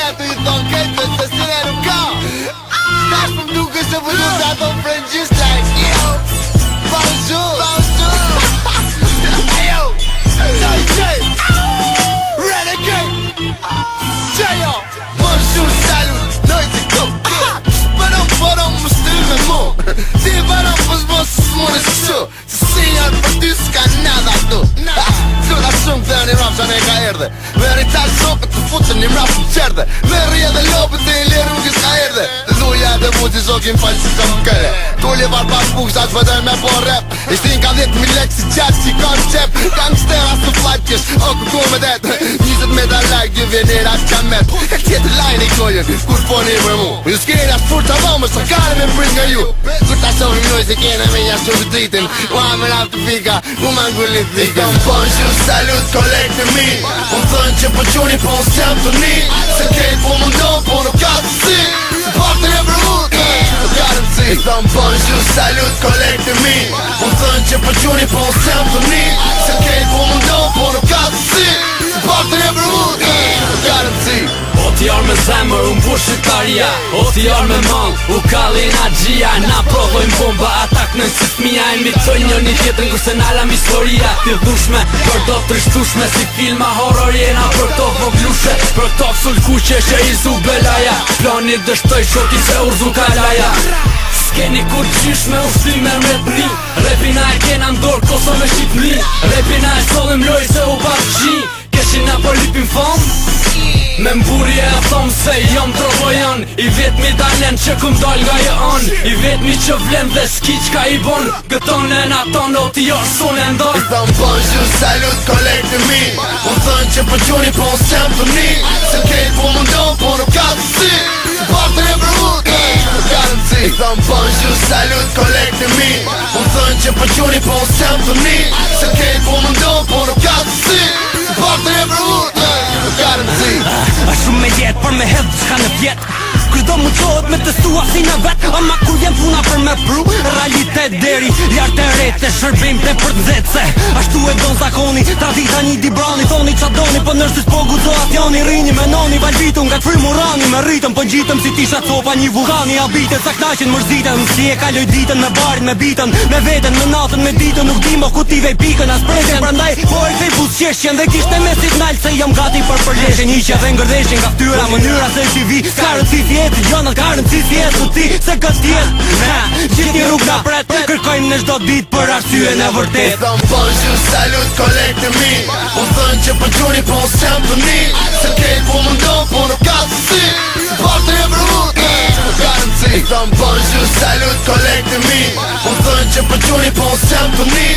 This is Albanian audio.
letu I thon këtë se sire nuk ka Tash për mduke se përdu të ato frëngjis like yo Bonjour Hey yo DJ Renegade J.O. Bonjour salut Noi të kom Përëm më styr me mu Ti përëm për zbos së s'mune së shu Se sinjar për ty s'ka nada tu Zura shumë dhe një rapë që ne ka erdhe Me rrital sopet të futën një mrapë më qerde Me rrje dhe lopet dhe i lirë rrugës ka erdhe Dhuja dhe muti zokin falë që ka më kërre Tulli var pas buk sa që vëdoj me po rap Ishtin ka 10.000 lek si qatë që ka në qep Gangster as të flight kish o ku me det 20 meter like dy vjenir as ka met E tjetë lajnë I kojën kur po një për mu Ju s'keni as furt të vëmë së kare me prit nga ju Kur ta shohim njoj se kene me nja shumë dritin U amë rap të fika, u ma ngullit thika Bonjour, salut, collect të mi Unë thënë që për quni po në sem të ni Se kejt po më ndonë po nuk ka të si Se partën e brut, nuk ka të si I thënë bonjour, salut, collect të mi Unë thënë që për quni po në sem të ni Se kejt po më ndonë po nuk ka të si Se partën e brut, nuk ka të si O t'jarë me zemër, unë bush shqiptaria O t'jarë me mangë, u kalli na gjia Na provojmë bomba, atak në si fmija E mitoj një tjetën kurse n'alam historia Ti dhushme, për do të rishtushme Si filma horror jena për to voglushe Për to sulkuqe që I zu belaja Plani dështoj shoti se urzu kalaja S'keni kur qysh me ushtime me t'ni Repina e kena ndor, koso me shqipni Repina e solim loj se u bashkë Keshina për lipin fond Me mburje e thom se jom trovojan I vetmi dalen që kum dal nga je on I vetmi që vlen dhe s'ki qka I bon Gëton e na ton o ti josh sun e ndon I thëm bonjour, salut, collect të mi Unë thënë që për quni po në sem të ni Se kejt po më ndonë po nuk ka të si Se partën e brut, nuk ka të si I thëm bonjour, salut, collect të mi Unë thënë që për quni po në sem të ni Se kejt po më ndonë po nuk ka të si Se partën e brut, nuk ka të si A shumë me jetë për me hedhë qka në vjetë Kërdo më qohet me testua si në vetë Ama kur jem puna për me pru Realitet deri jartë e rete Shërbim të për të zetse Ashtu e don zakoni Tradita një dibrani Thoni qa doni Për nështë s'po guzoatjoni Rini me noni Valvitu nga të frimurani Me rritëm për gjitëm si tisha copa një vulkani Abitën sa knaqen mërzitën Si e kaloj ditën me barin me bitën Me veten me natën me ditën Nuk dimo ku ti vej pikën as presen Prandaj po e kej busqeshjen Dhe kishte me si t'nalë Se jam gati për përleshen Iqja dhe ngërdeshen nga ftyra Mënyra se që vi Skarët si fjeti Gjonat karën si fjetë Së ti se këtë tjetë Gjithë një rrug nga pret Kërkojmë në shdo dit për arsye në vërtet I thëm bonjour, salut, collect të mi Unë thënë që për quni po në sem të ni Se kejt po më ndonë po nuk ka të si Se partën e brut, nuk ka të si I thëm bonjour, salut, collect të mi Unë thënë që për quni po në sem të ni